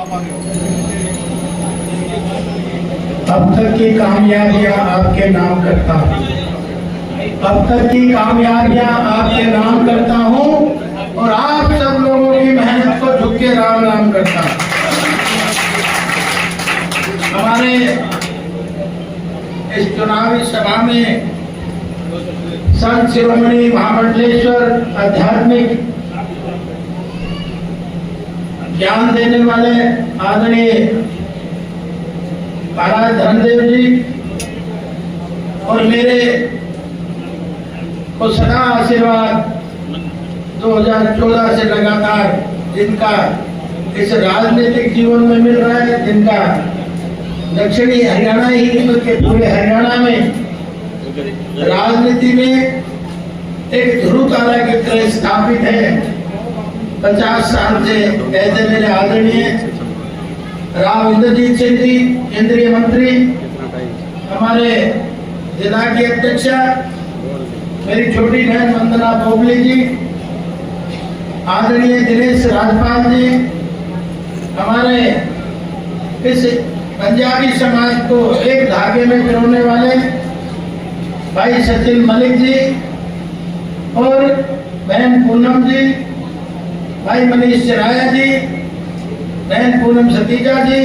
अब तक की कामयाबियां आपके नाम करता हूँ, अब तक की कामयाबियां आपके नाम करता हूँ और आप सब लोगों की मेहनत को झुक के राम नाम करता हूँ। हमारे इस चुनावी सभा में संत शिरोमणि महामंडलेश्वर आध्यात्मिक ज्ञान देने वाले आदरणीय महाराज धर्मदेव जी और मेरे को सदा आशीर्वाद 2014 से लगातार जिनका इस राजनीतिक जीवन में मिल रहा है, जिनका दक्षिणी हरियाणा ही बल्कि पूरे हरियाणा में राजनीति में एक ध्रुव तारा की तरह स्थापित है। 50 साल से कहते मेरे आदरणीय राव इंद्रजीत सिंह जी केंद्रीय मंत्री, हमारे जिला की अध्यक्षा मेरी छोटी बहन वंदना बोबले जी, आदरणीय दिनेश राजपाल जी, हमारे इस पंजाबी समाज को एक धागे में पिरोने वाले भाई सचिन मलिक जी और बहन पूनम जी, भाई मनीष चराया जी, बहन पूनम सतीजा जी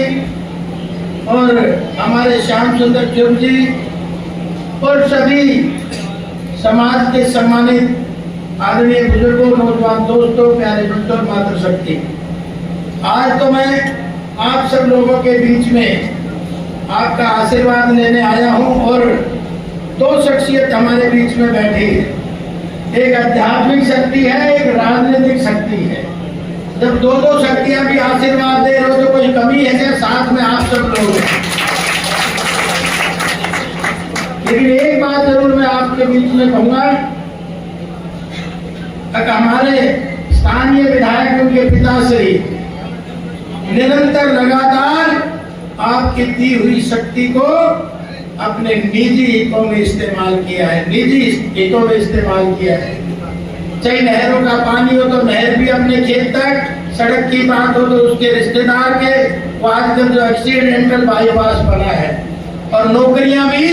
और हमारे श्याम सुंदर चुर जी और सभी समाज के सम्मानित आदरणीय बुजुर्गों, नौजवान दोस्तों, प्यारे बच्चों, मातृशक्ति, आज तो मैं आप सब लोगों के बीच में आपका आशीर्वाद लेने आया हूं और दो शख्सियत हमारे बीच में बैठी है। एक आध्यात्मिक शक्ति है, एक राजनीतिक शक्ति है। जब दो शक्तियां भी आशीर्वाद दे रहे हो तो कोई कमी है क्या? साथ में आप सब लोग हैं। लेकिन एक बात जरूर मैं आपके बीच में कहूंगा, हमारे स्थानीय विधायक उनके पिताश्री निरंतर लगातार आपकी दी हुई शक्ति को अपने निजी हितों में इस्तेमाल किया है, निजी हितों में इस्तेमाल किया है। चाहे नहरों का पानी हो तो नहर भी अपने खेत तक, सड़क की बात हो तो उसके रिश्तेदार के, वो आजकल जो एक्सीडेंटल बाईपास बना है, और नौकरियां भी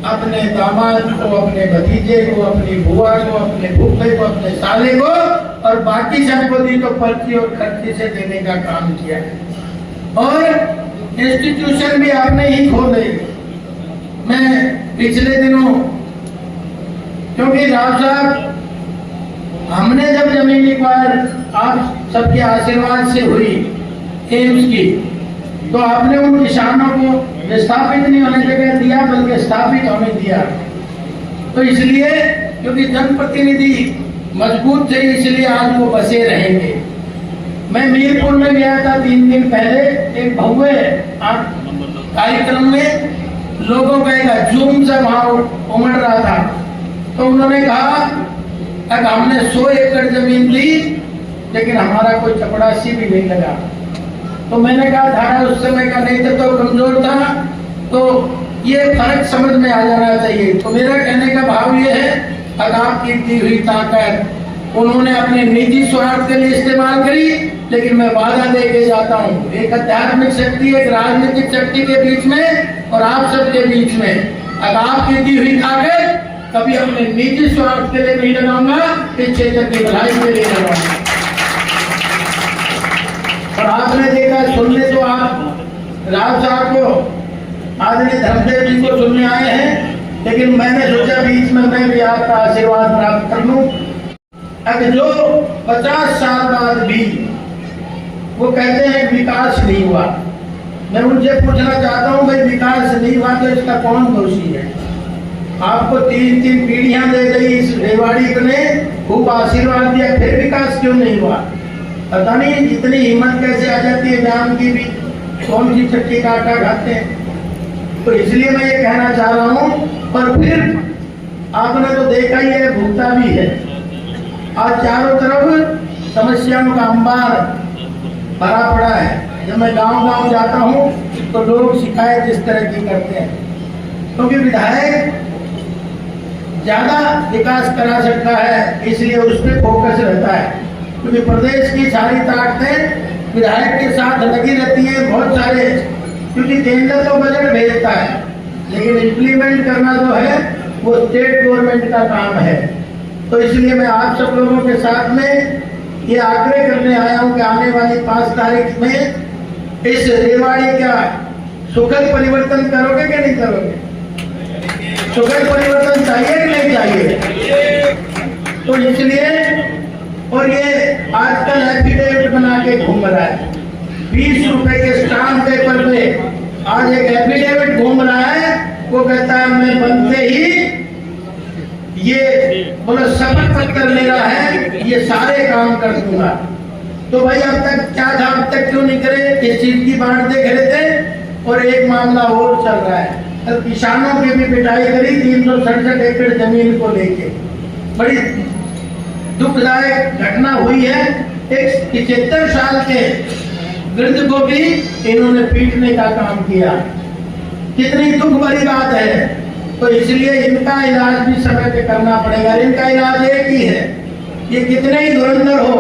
अपने दामाद को, अपने भतीजे को, अपनी बुआ को, अपने फूफे को, अपने साले को और बाकी सबको दी तो पर्ची और खर्ची से देने का काम किया है। और इंस्टीट्यूशन भी आपने ही खोले। मैं पिछले दिनों, क्योंकि राव साहब हमने जब जमीनी पर आप सबके आशीर्वाद से हुई एम्स की, तो आपने उन किसानों को विस्थापित नहीं होने जगह दिया बल्कि स्थापित होने दिया। तो इसलिए क्योंकि जनप्रतिनिधि मजबूत थे इसलिए आज वो बसे रहेंगे। मैं मीरपुर में गया था 3 दिन पहले, एक भव्य कार्यक्रम में लोगों का एक हजूम से वहां उमड़ रहा था। तो उन्होंने कहा अब हमने 100 एकड़ जमीन ली लेकिन हमारा कोई चपड़ासी भी नहीं लगा। तो मैंने कहा धारा उस समय का नहीं था तो कमजोर था, तो ये फर्क समझ में आ जाना चाहिए। तो मेरा कहने का भाव ये है, अगर आपकी दी हुई ताकत उन्होंने अपने निजी स्वार्थ के लिए इस्तेमाल करी, लेकिन मैं वादा दे के जाता हूँ एक आध्यात्मिक शक्ति, एक राजनीतिक शक्ति के बीच में और आप सबके बीच में अगर आपकी दी हुई ताकत कभी अपने निजी स्वार्थ के लिए नहीं लगाऊंगा, इस क्षेत्र की भलाई के लिए लगाऊंगा। और आपने देखा, सुनने तो आप राव साहब को, आदरणीय धर्मदेव जी को सुनने आए हैं, लेकिन मैंने सोचा बीच में मैं भी आपका आशीर्वाद प्राप्त कर लूं। अब जो 50 साल बाद भी वो कहते हैं विकास नहीं हुआ, मैं उनसे पूछना चाहता हूं भाई विकास नहीं हुआ तो इसका कौन दोषी है? आपको 3 पीढ़ियां दे गई इस रेवाड़ी ने, खूब आशीर्वाद दिया, फिर विकास क्यों नहीं हुआ? पता नहीं जितनी हिम्मत कैसे आ जाती है बयान की भी, कौन सी चक्की का आटा खाते हैं। तो इसलिए मैं ये कहना चाह रहा हूँ। पर फिर आपने तो देखा ही है, भुगता भी है। आज चारों तरफ समस्याओं का अंबार भरा पड़ा है। जब मैं गांव जाता हूँ तो लोग शिकायत इस तरह की करते हैं, क्योंकि विधायक ज्यादा विकास करा सकता है इसलिए उस पर फोकस रहता है, क्योंकि प्रदेश की सारी ताकतें विधायक के साथ लगी रहती केंद्र तो बजट भेजता है, लेकिन इम्प्लीमेंट करना जो है वो स्टेट गवर्नमेंट का काम है। तो इसलिए मैं आप सब लोगों के साथ में ये आग्रह करने आया हूं कि आने वाली 5 तारीख में इस रेवाड़ी का सुखद परिवर्तन करोगे कि नहीं करोगे? सुखद परिवर्तन चाहिए कि नहीं चाहिए? तो इसलिए, और ये आजकल एफिडेविट बना के घूम रहा है, 20 रुपए के स्टाम्प पेपर पे आज एक एफिडेविट घूम रहा है। वो कहता है मैं बनते ही ये बोलो शपथ पत्र मेरा है, ये सारे काम कर दूंगा। तो भाई अब तक क्या था, अब तक क्यों नहीं करे? इस चीज की बात देख रहे थे। और एक मामला और चल रहा है, तो किसानों की भी पिटाई करी 367 एकड़ जमीन को लेके। बड़ी दुखदायक घटना हुई है। एक 75 साल के वृद्ध को भी इन्होंने पीटने का काम किया। कितनी दुख भरी बात है। तो इसलिए इनका इलाज भी समय पे करना पड़ेगा। इनका इलाज एक ही है, ये कितने ही धुरंधर हो,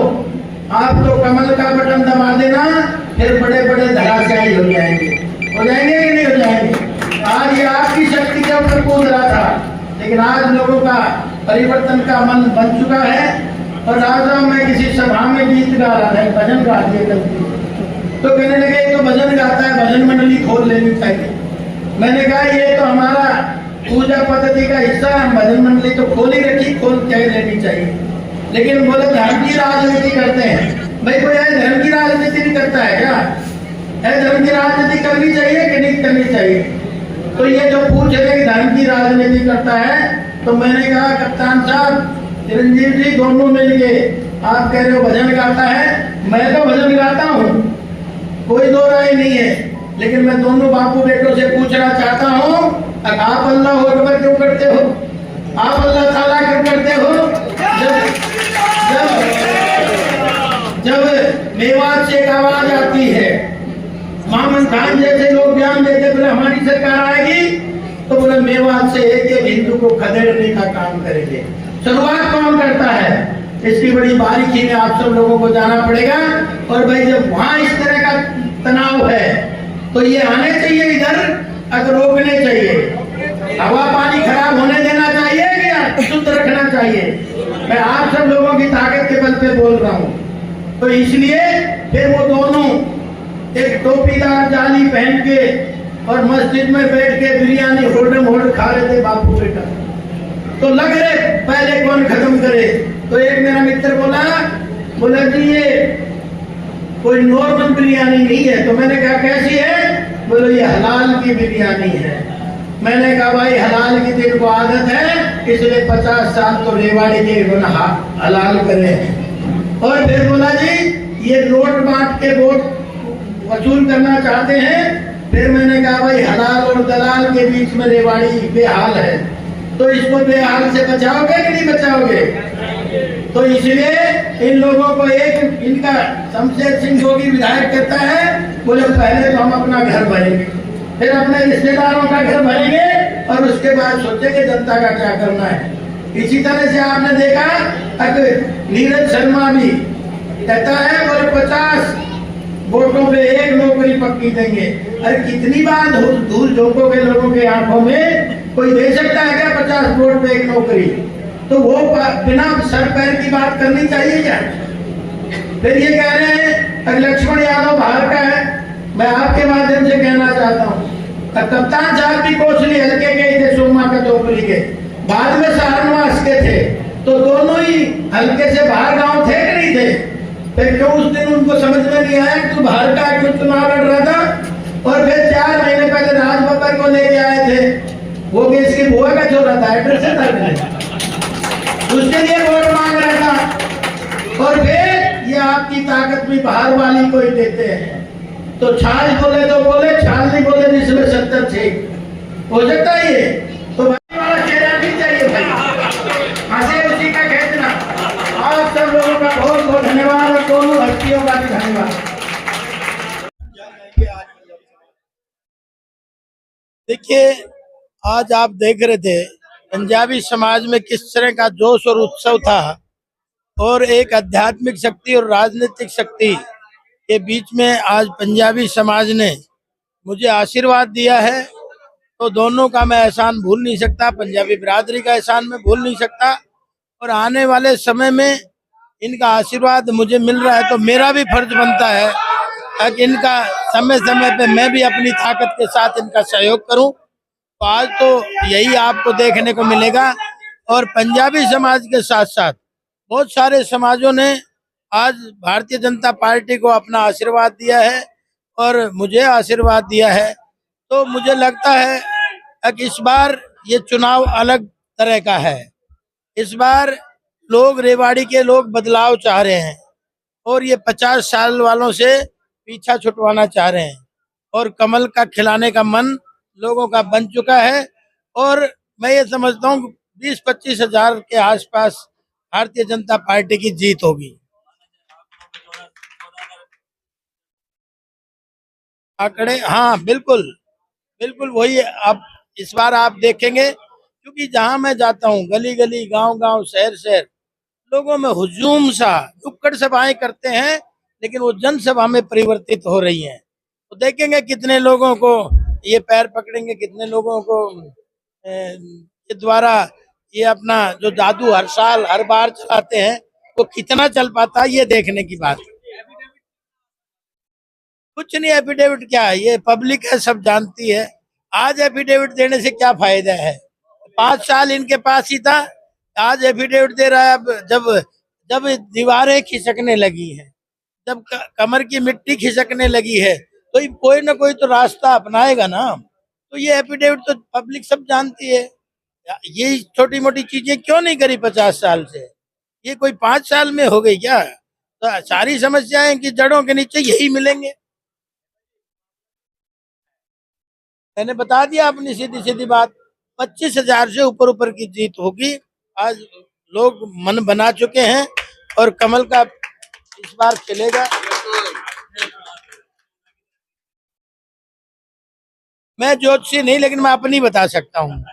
आप तो कमल का बटन दबा देना, फिर बड़े बड़े धराशायी हो जाएंगे कि नहीं हो जाएंगे? आज ये आपकी शक्ति के ऊपर कूद रहा था, लेकिन आज लोगों का परिवर्तन का मन बन चुका है। और राजा मैं किसी सभा में गीत गा रहा था, भजन गा दिए गलती, तो कहने लगे तो भजन गाता है, भजन मंडली खोल लेनी चाहिए। मैंने कहा ये तो हमारा पूजा पद्धति का हिस्सा है, भजन मंडली तो खोल ही रखी, खोल कह लेनी चाहिए। लेकिन बोले धर्म की राजनीति करते हैं। भाई कोई धर्म की राजनीति भी करता है क्या? धर्म की राजनीति करनी चाहिए कि नहीं करनी चाहिए? तो ये जो पूछ रहे कि धर्म की राजनीति करता है, तो मैंने कहा कप्तान साहब, चिरंजीव जी दोनों मिलके, आप कह रहे हो भजन गाता है, मैं तो भजन गाता हूँ, कोई दो राय नहीं है। लेकिन मैं दोनों बापू बेटों से पूछना चाहता हूँ, आप अल्लाह अकबर क्यों करते हो? आप अल्लाह ताला क्यों करते हो? जब मेवात से एक आवाज आती है, मामन खान जैसे लोग बयान देते बोले हमारी सरकार आएगी, तो बोले मेवात से एक हिंदू को खदेड़ने का काम करेंगे। शुरुआत कौन करता है? इसकी बड़ी बारीकी में आप सब लोगों को जाना पड़ेगा। और भाई जब वहां इस तरह का तनाव है, तो ये आने चाहिए इधर, अगर रोकने चाहिए। हवा पानी खराब होने देना चाहिए कि शुद्ध रखना चाहिए? मैं आप सब लोगों की ताकत के बल पे बोल रहा हूँ। तो इसलिए फिर वो दोनों एक टोपीदार जाली पहन के और मस्जिद में बैठ के बिरयानी होल्डम होल्ड खा रहे थे बापू बेटा। तो लग रहे पहले कौन खत्म करे। तो एक मेरा मित्र बोला जी ये कोई नॉर्मल बिरयानी नहीं है। तो मैंने कहा कैसी है? बोले ये हलाल की बिरयानी है। मैंने कहा भाई हलाल की तेरे को आदत है, इसलिए 50 साल तो रेवाड़ी के हलाल करे हैं। और फिर बोला जी ये नोट बांट के वोट वसूल करना चाहते हैं। फिर मैंने कहा भाई हलाल और दलाल के बीच में रेवाड़ी बेहाल है, तो इसको बेहाल से बचाओगे कि नहीं बचाओगे? तो इसलिए इन लोगों को एक, इनका शमशेर सिंह जोगी विधायक कहता है, बोले पहले तो हम अपना घर भरेंगे, फिर अपने रिश्तेदारों का घर भरेंगे, और उसके बाद सोचेंगे जनता का क्या करना है। इसी तरह से आपने देखा नीरज शर्मा भी कहता है बोले 50 वोटों पे एक नौकरी पक्की देंगे। अरे कितनी बार धूल झोंकोगे लोगों के आंखों में? कोई दे सकता है क्या 50 वोट पे एक नौकरी? तो वो बिना सर पैर की बात करनी चाहिए क्या? फिर ये कह रहे हैं लक्ष्मण यादव बाहर का है। मैं आपके माध्यम से कहना चाहता हूँ, कप्तान साहब भी कोसली हल्के के थे, सोमा का चौकली के, बाद में सहारनवास के थे, तो दोनों ही हल्के से बाहर गांव थे कि नहीं थे? फिर क्यों उस दिन उनको समझ में नहीं आया कि तू बाहर का क्यों चुनाव लड़ रहा था? और फिर 4 महीने पहले राज बब्बर को लेके आए थे, वो भी इसकी बुआ का छोरा था, एड्रेस था, उसके लिए वोट मांग रहा था। और फिर ये आपकी ताकत भी बाहर वाली को ही देते हैं। तो छाल बोले तो बोले, छाल नहीं बोले जिसमें 70 थे, हो सकता है ये तो भाई वाला चेहरा नहीं चाहिए भाई, हंसे उसी का खेचना। आप सब लोगों का बहुत बहुत धन्यवाद, और दोनों हस्तियों का भी धन्यवाद। देखिए आज आप देख रहे थे पंजाबी समाज में किस तरह का जोश और उत्सव था, और एक आध्यात्मिक शक्ति और राजनीतिक शक्ति के बीच में आज पंजाबी समाज ने मुझे आशीर्वाद दिया है, तो दोनों का मैं एहसान भूल नहीं सकता, पंजाबी बिरादरी का एहसान मैं भूल नहीं सकता। और आने वाले समय में इनका आशीर्वाद मुझे मिल रहा है तो मेरा भी फर्ज बनता है कि इनका समय समय पे मैं भी अपनी ताकत के साथ इनका सहयोग करूं। तो आज तो यही आपको देखने को मिलेगा। और पंजाबी समाज के साथ साथ बहुत सारे समाजों ने आज भारतीय जनता पार्टी को अपना आशीर्वाद दिया है और मुझे आशीर्वाद दिया है। तो मुझे लगता है कि इस बार ये चुनाव अलग तरह का है। इस बार लोग, रेवाड़ी के लोग बदलाव चाह रहे हैं और ये 50 साल वालों से पीछा छुटवाना चाह रहे हैं और कमल का खिलाने का मन लोगों का बन चुका है। और मैं ये समझता हूँ 20-25 हजार के आसपास भारतीय जनता पार्टी की जीत होगी। आंकड़े, हाँ बिल्कुल, बिल्कुल वही है। आप इस बार आप देखेंगे, क्योंकि जहां मैं जाता हूँ गली गली, गांव गांव, शहर शहर, लोगों में हुजूम सा, नुक्कड़ सभाएं करते हैं लेकिन वो जनसभा में परिवर्तित हो रही हैं। तो देखेंगे कितने लोगों को ये पैर पकड़ेंगे, कितने लोगों को ये द्वारा ये अपना जो जादू हर साल हर बार चलाते हैं वो कितना चल पाता है, ये देखने की बात है। कुछ नहीं, एफिडेविट क्या है, ये पब्लिक है, सब जानती है। आज एफिडेविट देने से क्या फायदा है? 5 साल इनके पास ही था, आज एफिडेविट दे रहा है। अब जब जब दीवारें खिसकने लगी हैं, जब कमर की मिट्टी खिसकने लगी है, तो ये कोई ना कोई तो रास्ता अपनाएगा ना। तो ये एफिडेविट तो पब्लिक सब जानती है। ये छोटी मोटी चीजें क्यों नहीं करी 50 साल से? ये कोई 5 साल में हो गई क्या? तो सारी समस्याएं की जड़ों के नीचे यही मिलेंगे। मैंने बता दिया अपनी सीधी सीधी बात, 25 हजार से ऊपर ऊपर की जीत होगी। आज लोग मन बना चुके हैं और कमल का इस बार खिलेगा। मैं ज्योतिषी नहीं, लेकिन मैं अपनी बता सकता हूँ।